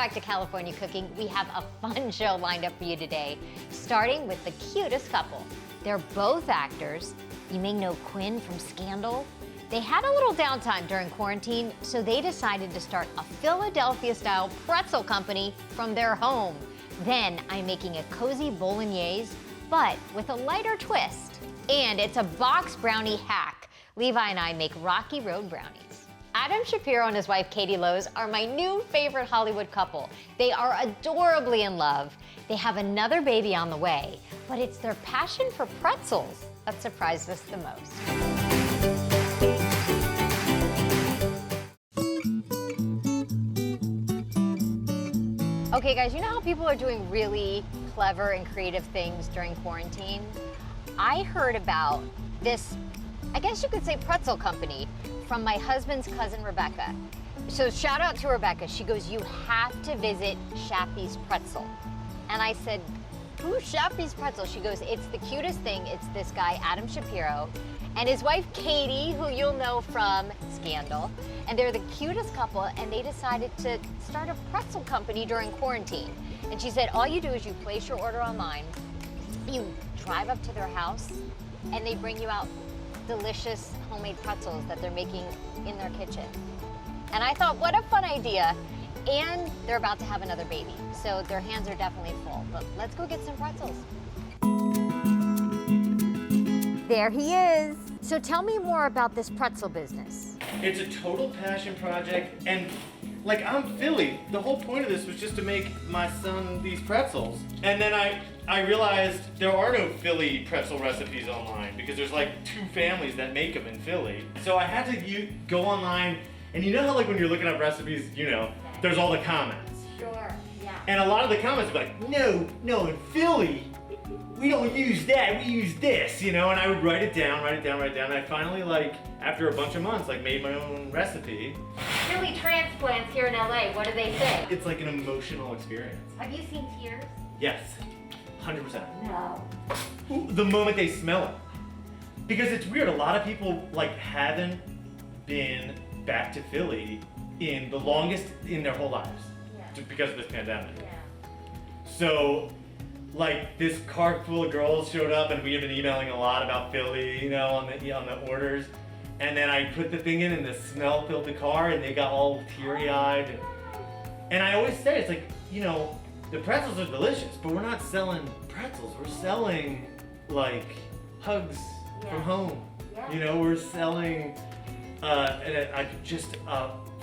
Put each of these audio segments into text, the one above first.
back to California Cooking. We have a fun show lined up for you today, starting with the cutest couple. They're both actors. You may know Quinn from Scandal. They had a little downtime during quarantine, so they decided to start a Philadelphia-style pretzel company from their home. Then I'm making a cozy bolognese, but with a lighter twist. And it's a box brownie hack. Levi and I make Rocky Road Brownies. Adam Shapiro and his wife Katie Lowe's are my new favorite Hollywood couple. They are adorably in love. They have another baby on the way, but it's their passion for pretzels that surprised us the most. Okay guys, you know how people are doing really clever and creative things during quarantine? I heard about this, I guess you could say pretzel company from my husband's cousin Rebecca. So shout out to Rebecca. She goes, you have to visit Shappy's Pretzel. And I said, who's Shappy's Pretzel? She goes, it's the cutest thing. It's this guy, Adam Shapiro, and his wife Katie, who you'll know from Scandal. And they're the cutest couple, and they decided to start a pretzel company during quarantine. And she said, all you do is you place your order online, you drive up to their house, and they bring you out delicious homemade pretzels that they're making in their kitchen. And I thought, what a fun idea. And they're about to have another baby, so their hands are definitely full. But let's go get some pretzels. There he is. So tell me more about this pretzel business. It's a total passion project, and like, I'm Philly. The whole point of this was just to make my son these pretzels. And then I realized there are no Philly pretzel recipes online because there's like 2 families that make them in Philly. So I had to go online, and you know how like when you're looking up recipes, you know, there's all the comments. Sure, yeah. And a lot of the comments were like, no, in Philly, we don't use that, we use this, you know? And I would write it down. And I finally, like, after a bunch of months, like, made my own recipe. Philly transplants here in LA, what do they say? It's like an emotional experience. Have you seen tears? Yes, 100%. No. The moment they smell it. Because it's weird, a lot of people, like, haven't been back to Philly in the longest in their whole lives. Yeah. Just because of this pandemic. Yeah. So, like, this cart full of girls showed up, and we have been emailing a lot about Philly, you know, on the orders. And then I put the thing in, and the smell filled the car, and they got all teary-eyed. And I always say, it's like, you know, the pretzels are delicious, but we're not selling pretzels. We're selling, like, hugs from home. Yeah. You know, we're selling just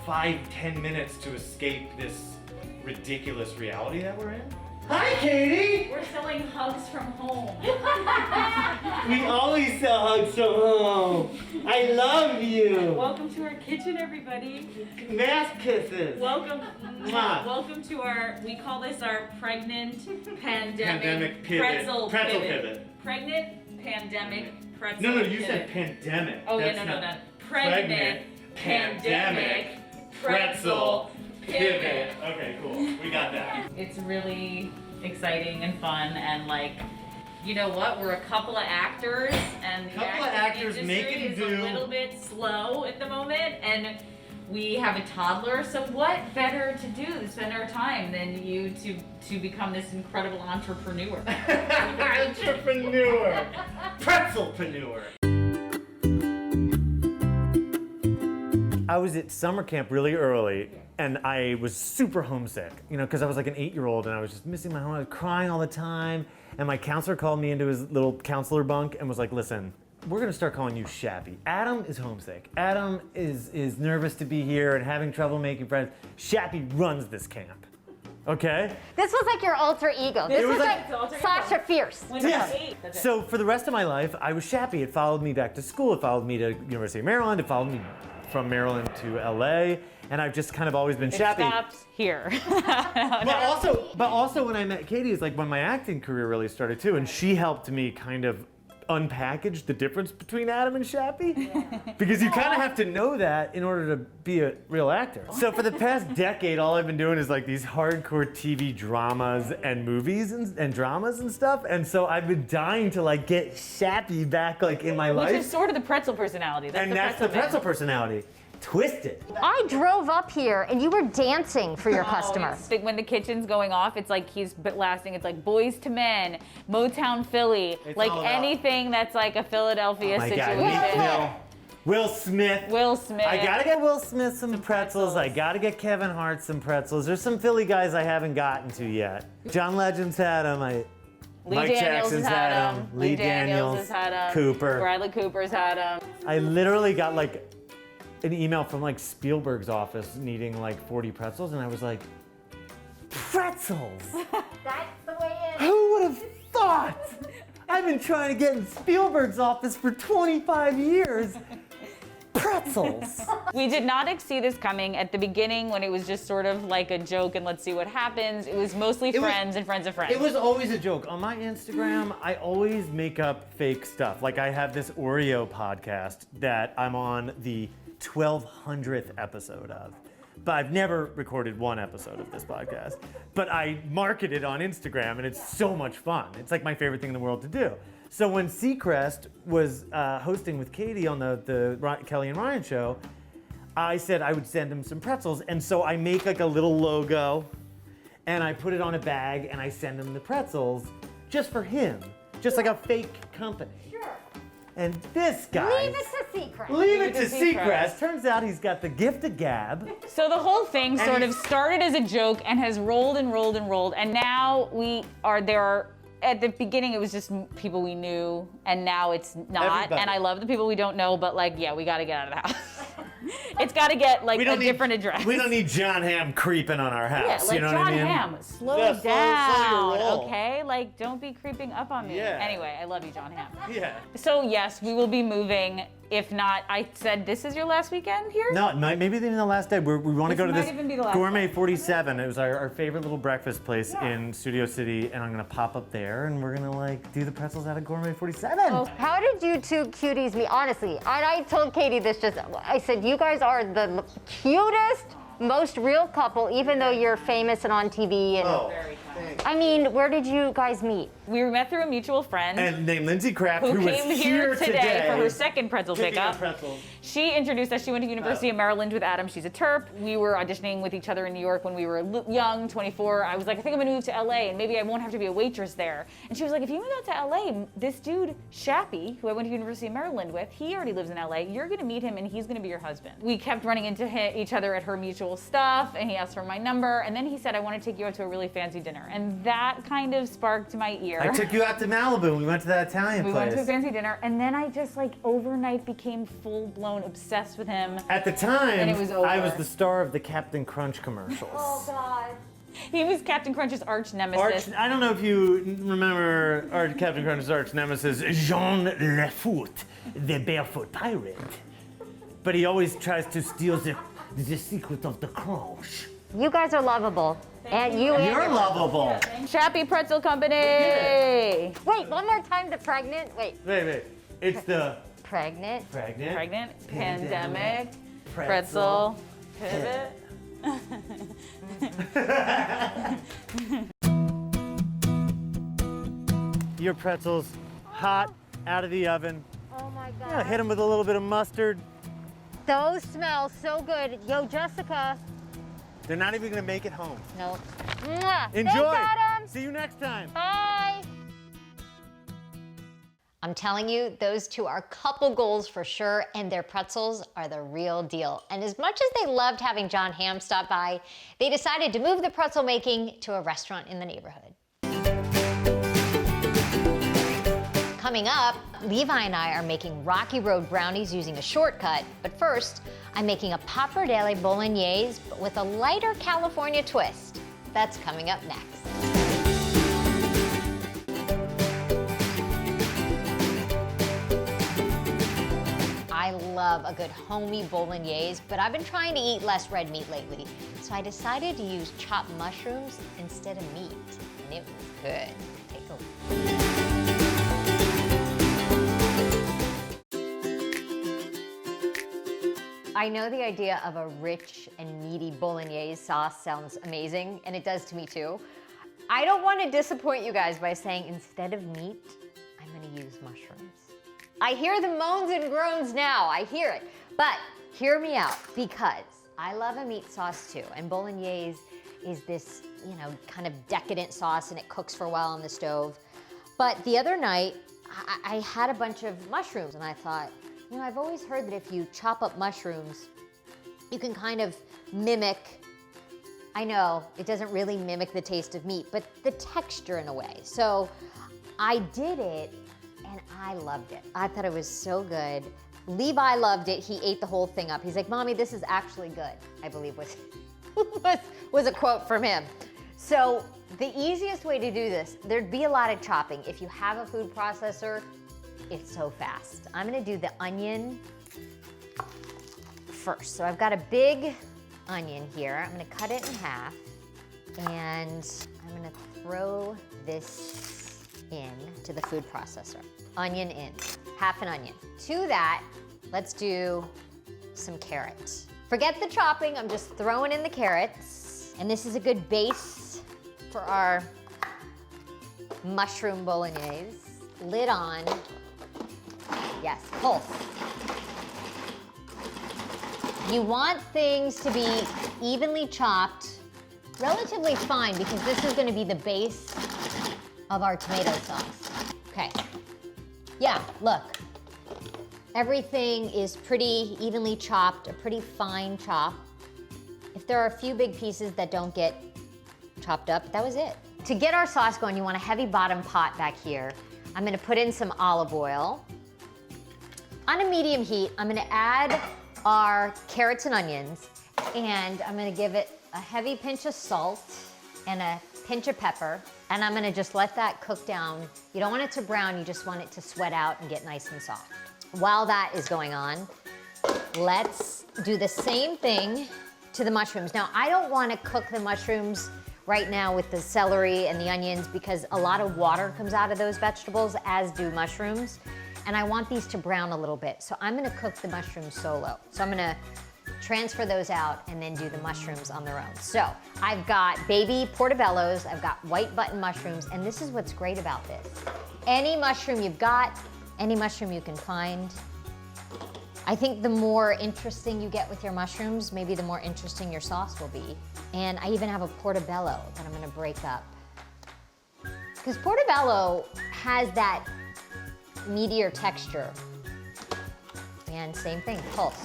5-10 minutes to escape this ridiculous reality that we're in. Hi, Katie! We're selling hugs from home. We always sell hugs from home. I love you. Welcome to our kitchen, everybody. Mass kisses. Welcome. Mwah. Welcome to our, we call this our pregnant pandemic pivot. pretzel pivot. Pregnant pandemic pretzel No, you pivot. said pandemic. Oh, That's yeah, not no. Pregnant pandemic pretzel pivot. Okay, cool. We got that. It's really exciting and fun, and like, you know what? We're a couple of actors, and the acting industry is a little bit slow at the moment, and we have a toddler. So what better to do to spend our time than you to become this incredible entrepreneur? Entrepreneur, pretzelpreneur. I was at summer camp really early, and I was super homesick, you know, because I was like an 8-year-old, and I was just missing my home. I was crying all the time, and my counselor called me into his little counselor bunk and was like, listen, we're gonna start calling you Shappy. Adam is homesick. Adam is nervous to be here and having trouble making friends. Shappy runs this camp, okay? This was like your alter ego. This was like Sasha Fierce. Yes. So for the rest of my life, I was Shappy. It followed me back to school. It followed me to University of Maryland. It followed me from Maryland to LA, and I've just kind of always been Shappy. It stops here. But also when I met Katie is like when my acting career really started too, and she helped me kind of unpackage the difference between Adam and Shappy. Yeah. Because you kind of have to know that in order to be a real actor. So for the past decade, all I've been doing is like these hardcore TV dramas and movies and dramas and stuff. And so I've been dying to like get Shappy back like in my life. Which is sort of the pretzel personality. That's the pretzel personality. twisted. I drove up here and you were dancing for your customer. When the kitchen's going off, it's like he's blasting. It's like Boys to Men, Motown Philly, It's like all about- anything that's like a Philadelphia situation. Will Smith. Will Smith. I gotta get Will Smith some pretzels. I gotta get Kevin Hart some pretzels. There's some Philly guys I haven't gotten to yet. John Legend's had them. Mike Jackson's had them. Lee Daniels has had them. Cooper. Bradley Cooper's had them. I literally got like an email from like Spielberg's office needing like 40 pretzels, and I was like, pretzels? That's the way it is. Who would have thought? I've been trying to get in Spielberg's office for 25 years. Pretzels. We did not see this coming at the beginning when it was just sort of like a joke and let's see what happens. It was mostly friends and friends of friends. It was always a joke. On my Instagram, I always make up fake stuff. Like I have this Oreo podcast that I'm on the 1200th episode of. But I've never recorded one episode of this podcast. But I market it on Instagram and it's so much fun. It's like my favorite thing in the world to do. So when Seacrest was hosting with Katie on the Kelly and Ryan show, I said I would send him some pretzels. And so I make like a little logo and I put it on a bag and I send him the pretzels just for him. Just like a fake company. Sure. And this guy. Leave it to Seacrest. Leave it to Seacrest. Seacrest. Turns out he's got the gift of gab. So the whole thing And sort of he's- started as a joke and has rolled and rolled and rolled. And now there are, at the beginning it was just people we knew and now it's not. Everybody. And I love the people we don't know, but like, yeah, we gotta get out of the house. It's gotta get like a different address. We don't need John Hamm creeping on our house. Yeah, like you know John what I mean? Hamm, slow Yeah, slow down, your roll. okay? Like, don't be creeping up on me. Yeah. Anyway, I love you, John Hamm. Yeah. So yes, we will be moving. If not, I said this is your last weekend here? No, maybe even the last day. We want to This go to might this even be the last Gourmet day. 47. It was our favorite little breakfast place in Studio City, and I'm gonna pop up there, and we're gonna like do the pretzels out of Gourmet 47. How did you two cuties meet? Honestly, and I told Katie this I said, you guys are the cutest, most real couple, even though you're famous and on TV. And I mean, where did you guys meet? We met through a mutual friend And named Lindsay Kraft, who who was came here today for her second second pretzel pickup. pretzels. She introduced us. She went to University of Maryland with Adam. She's a Terp. We were auditioning with each other in New York when we were young, 24. I was like, I think I'm gonna move to LA and maybe I won't have to be a waitress there. And she was like, if you move out to LA, this dude, Shappy, who I went to University of Maryland with, he already lives in LA. You're gonna meet him and he's gonna be your husband. We kept running into each other at her mutual stuff and he asked for my number. And then he said, I wanna take you out to a really fancy dinner. And that kind of sparked my ear. I took you out to Malibu. We went to that Italian We place. went to a fancy dinner, and then I just like overnight became full-blown obsessed with him. At the time, And it was I over. was the star of the Captain Crunch commercials. God. He was Captain Crunch's arch nemesis. I don't know if you remember Captain Crunch's arch nemesis, Jean Lafoot, the barefoot pirate. But he always tries to steal the secret of the crunch. You guys are lovable. And you and You're your- lovable. Shappy Pretzel Company! Wait, one more time, the pregnant. Wait, Wait. It's the pregnant. Pregnant, Pandemic, pandemic, pretzel, pivot. Your pretzels, hot, out of the oven. Oh my God. Yeah, hit them with a little bit of mustard. Those smell so good. Yo, Jessica. They're not even gonna make it home. No. Mwah. Enjoy. Thanks, Adam. See you next time. Bye. I'm telling you, those two are couple goals for sure, and their pretzels are the real deal. And as much as they loved having John Hamm stop by, they decided to move the pretzel making to a restaurant in the neighborhood. Coming up, Levi and I are making Rocky Road Brownies using a shortcut, but first, I'm making a pappardelle bolognese, but with a lighter California twist. That's coming up next. I love a good homey bolognese, but I've been trying to eat less red meat lately, so I decided to use chopped mushrooms instead of meat, and it was good. Take a look. I know the idea of a rich and meaty bolognese sauce sounds amazing, and it does to me too. I don't want to disappoint you guys by saying instead of meat, I'm going to use mushrooms. I hear the moans and groans now, I hear it. But hear me out, because I love a meat sauce too, and bolognese is this, you know, kind of decadent sauce, and it cooks for a while on the stove. But the other night, I had a bunch of mushrooms, and I thought, you know, I've always heard that if you chop up mushrooms, you can kind of mimic, I know it doesn't really mimic the taste of meat, but the texture in a way. So I did it, and I loved it. I thought it was so good. Levi loved it. He ate the whole thing up. He's like, Mommy, this is actually good, I believe was a quote from him. So the easiest way to do this, there'd be a lot of chopping. If you have a food processor, it's so fast. I'm gonna do the onion first. So I've got a big onion here. I'm gonna cut it in half, and I'm gonna throw this in to the food processor. Onion in, half an onion. To that, let's do some carrots. Forget the chopping, I'm just throwing in the carrots. And this is a good base for our mushroom bolognese. Lid on. Yes, pulse. You want things to be evenly chopped, relatively fine, because this is gonna be the base of our tomato sauce. Okay. Yeah, look. Everything is pretty evenly chopped, a pretty fine chop. If there are a few big pieces that don't get chopped up, that was it. To get our sauce going, you want a heavy bottom pot back here. I'm gonna put in some olive oil. On a medium heat, I'm gonna add our carrots and onions, and I'm gonna give it a heavy pinch of salt and a pinch of pepper, and I'm gonna just let that cook down. You don't want it to brown, you just want it to sweat out and get nice and soft. While that is going on, let's do the same thing to the mushrooms. Now, I don't wanna cook the mushrooms right now with the celery and the onions, because a lot of water comes out of those vegetables, as do mushrooms. And I want these to brown a little bit. So I'm gonna cook the mushrooms solo. So I'm gonna transfer those out and then do the mushrooms on their own. So I've got baby portobellos, I've got white button mushrooms, and this is what's great about this. Any mushroom you've got, any mushroom you can find. I think the more interesting you get with your mushrooms, maybe the more interesting your sauce will be. And I even have a portobello that I'm gonna break up. Because portobello has that meatier texture. And same thing, pulse.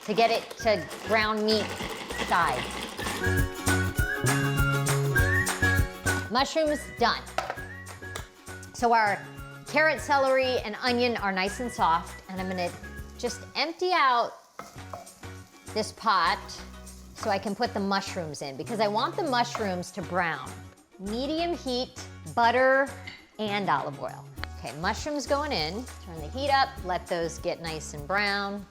To get it to brown meat size. Mushrooms done. So our carrot, celery, and onion are nice and soft, and I'm gonna just empty out this pot so I can put the mushrooms in, because I want the mushrooms to brown. Medium heat, butter, and olive oil. Okay, mushrooms going in. Turn the heat up, let those get nice and brown.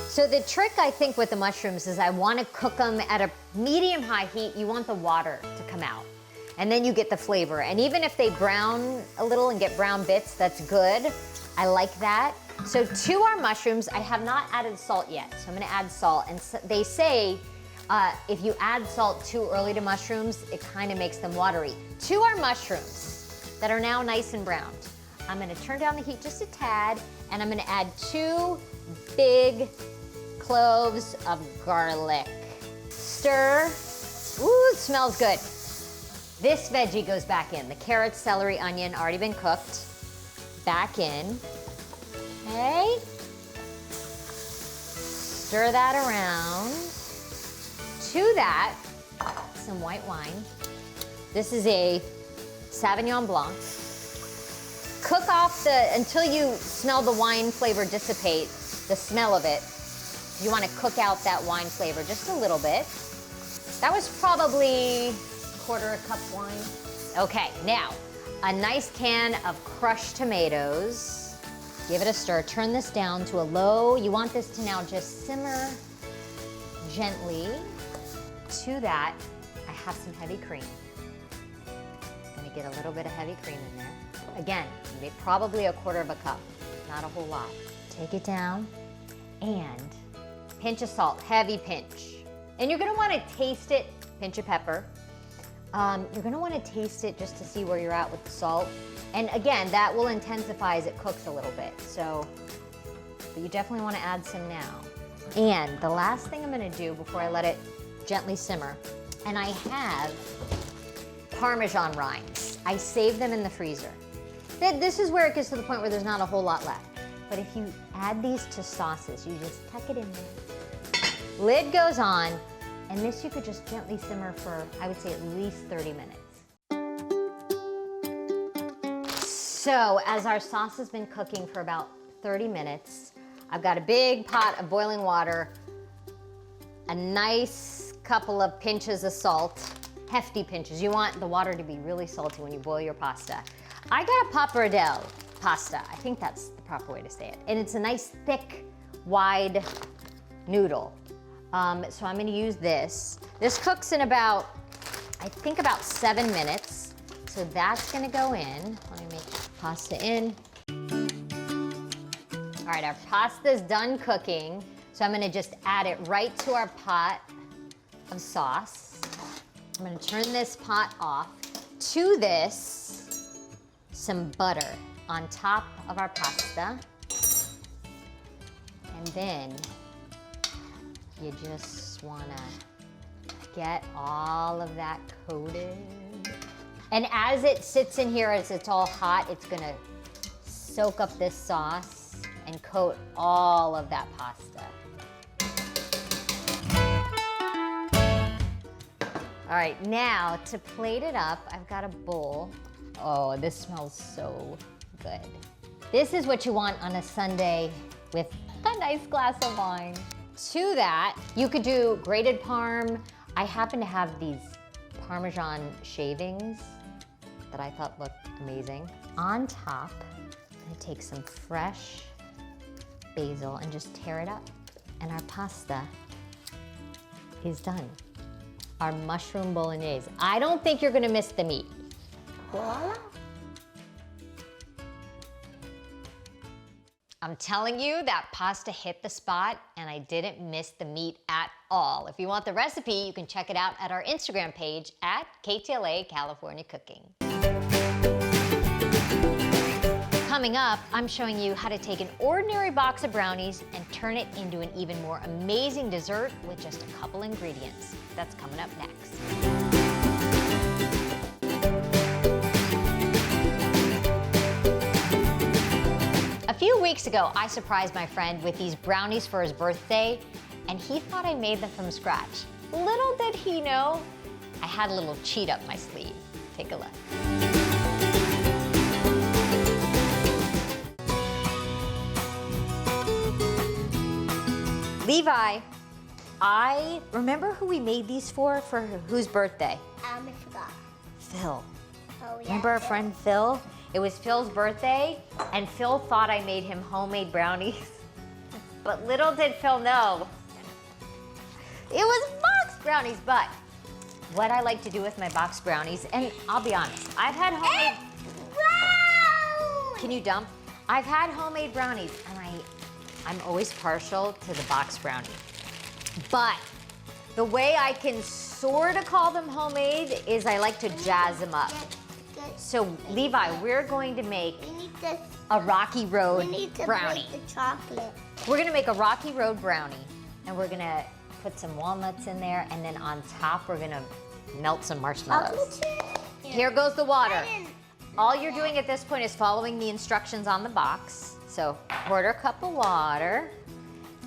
So the trick, I think, with the mushrooms is I want to cook them at a medium-high heat. You want the water to come out, and then you get the flavor. And even if they brown a little and get brown bits, that's good. I like that. So to our mushrooms, I have not added salt yet, so I'm gonna add salt. And so they say if you add salt too early to mushrooms, it kind of makes them watery. To our mushrooms that are now nice and browned, I'm gonna turn down the heat just a tad, and I'm gonna add 2 big cloves of garlic. Stir. Ooh, it smells good. This veggie goes back in. The carrots, celery, onion, already been cooked. Back in. Okay. Stir that around. To that, some white wine. This is a Sauvignon Blanc. Cook off until you smell the wine flavor dissipate, the smell of it. You want to cook out that wine flavor just a little bit. That was probably 1/4 cup wine. Okay, now, a nice can of crushed tomatoes. Give it a stir. Turn this down to a low. You want this to now just simmer gently. To that, I have some heavy cream. I'm gonna get a little bit of heavy cream in there. Again, probably 1/4 cup, not a whole lot. Take it down, and pinch of salt, heavy pinch. And you're gonna wanna taste it, pinch of pepper. You're gonna wanna taste it just to see where you're at with the salt. And again, that will intensify as it cooks a little bit. So, but you definitely wanna add some now. And the last thing I'm gonna do before I let it gently simmer, and I have Parmesan rinds. I save them in the freezer. This is where it gets to the point where there's not a whole lot left. But if you add these to sauces, you just tuck it in there. Lid goes on, and this you could just gently simmer for, I would say, at least 30 minutes. So as our sauce has been cooking for about 30 minutes, I've got a big pot of boiling water, a nice couple of pinches of salt, hefty pinches. You want the water to be really salty when you boil your pasta. I got a pappardelle pasta. I think that's the proper way to say it. And it's a nice, thick, wide noodle. So I'm gonna use this. This cooks in about, I think about 7 minutes. So that's gonna go in. Let me make pasta in. All right, our pasta's done cooking. So I'm gonna just add it right to our pot of sauce. I'm gonna turn this pot off. To this, some butter on top of our pasta. And then you just wanna get all of that coated. And as it sits in here, as it's all hot, it's gonna soak up this sauce and coat all of that pasta. All right, now to plate it up, I've got a bowl. Oh, this smells so good. This is what you want on a Sunday with a nice glass of wine. To that, you could do grated parm. I happen to have these Parmesan shavings that I thought looked amazing. On top, I'm gonna take some fresh basil and just tear it up. And our pasta is done. Our mushroom bolognese. I don't think you're gonna miss the meat. Voila. I'm telling you, that pasta hit the spot and I didn't miss the meat at all. If you want the recipe, you can check it out at our Instagram page at KTLA California Cooking. Coming up, I'm showing you how to take an ordinary box of brownies and turn it into an even more amazing dessert with just a couple ingredients. That's coming up next. A few weeks ago, I surprised my friend with these brownies for his birthday, and he thought I made them from scratch. Little did he know, I had a little cheat up my sleeve. Take a look. Levi, I remember who we made these for whose birthday? I forgot. Phil. Oh, yeah. Remember our friend Phil? It was Phil's birthday, and Phil thought I made him homemade brownies. But little did Phil know, it was box brownies. But what I like to do with my box brownies, and I'll be honest, I've had homemade... Can you dump? I've had homemade brownies, and I'm always partial to the box brownie. But the way I can sort of call them homemade is I like to jazz them up. So Levi, we're going to make a Rocky Road brownie. Break the chocolate. We're gonna make a Rocky Road brownie, and we're gonna put some walnuts in there, and then on top we're gonna melt some marshmallows. Here goes the water. All you're doing at this point is following the instructions on the box. So, quarter cup of water,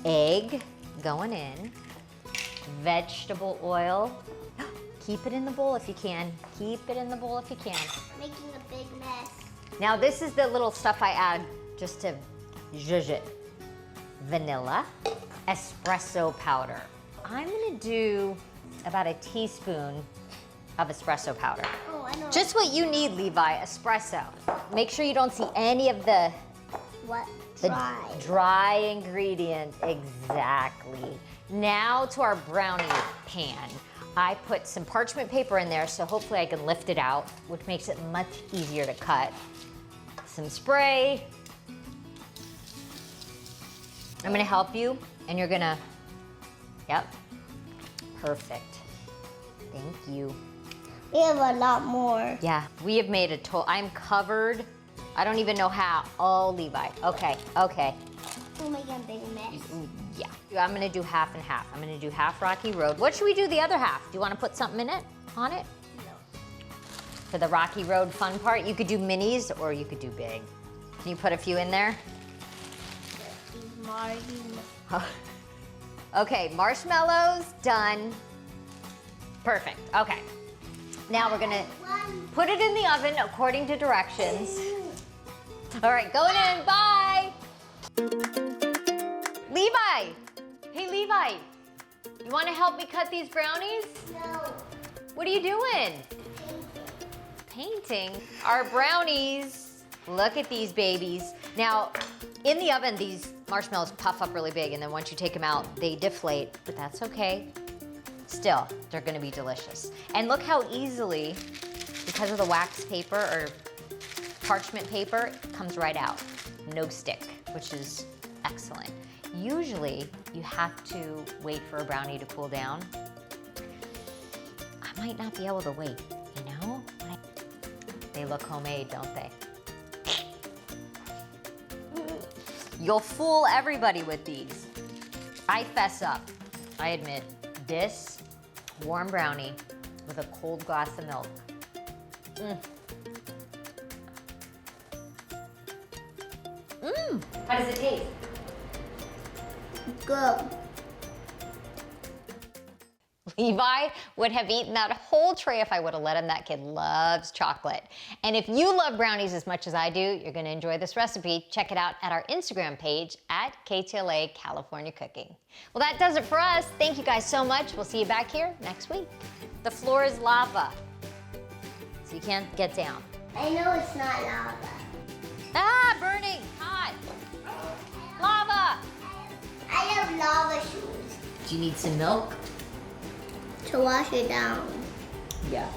egg going in, vegetable oil. Keep it in the bowl if you can. Keep it in the bowl if you can. Making a big mess. Now this is the little stuff I add just to zhuzh it. Vanilla, espresso powder. I'm gonna do about a teaspoon of espresso powder. Oh, I know. Just what you need, Levi, espresso. Make sure you don't see any of the What? the Dry. dry ingredients. Exactly. Now to our brownie pan. I put some parchment paper in there, so hopefully I can lift it out, which makes it much easier to cut. Some spray. I'm gonna help you, and you're gonna, yep, perfect. Thank you. We have a lot more. Yeah, we have made I'm covered. I don't even know how. Oh, Levi. Okay, okay. We're making a big mess. Yeah, I'm gonna do half and half. I'm gonna do half Rocky Road. What should we do the other half? Do you wanna put something in it, on it? No. For the Rocky Road fun part, you could do minis or you could do big. Can you put a few in there? Okay, marshmallows, done. Perfect, okay. Now we're gonna put it in the oven according to directions. All right, going in, bye. Levi, hey Levi, you wanna help me cut these brownies? No. What are you doing? Painting our brownies. Look at these babies. Now, in the oven, these marshmallows puff up really big, and then once you take them out, they deflate, but that's okay. Still, they're gonna be delicious. And look how easily, because of the wax paper or parchment paper, it comes right out. No stick, which is excellent. Usually, you have to wait for a brownie to cool down. I might not be able to wait, you know? They look homemade, don't they? You'll fool everybody with these. I fess up. I admit, this warm brownie with a cold glass of milk. How does it taste? Good. Levi would have eaten that whole tray if I would have let him. That kid loves chocolate. And if you love brownies as much as I do, you're gonna enjoy this recipe. Check it out at our Instagram page at KTLA California Cooking. Well, that does it for us. Thank you guys so much. We'll see you back here next week. The floor is lava, so you can't get down. I know it's not lava. Ah, burning, hot. Lava. I have lava shoes Do you need some milk? to wash it down. Yeah.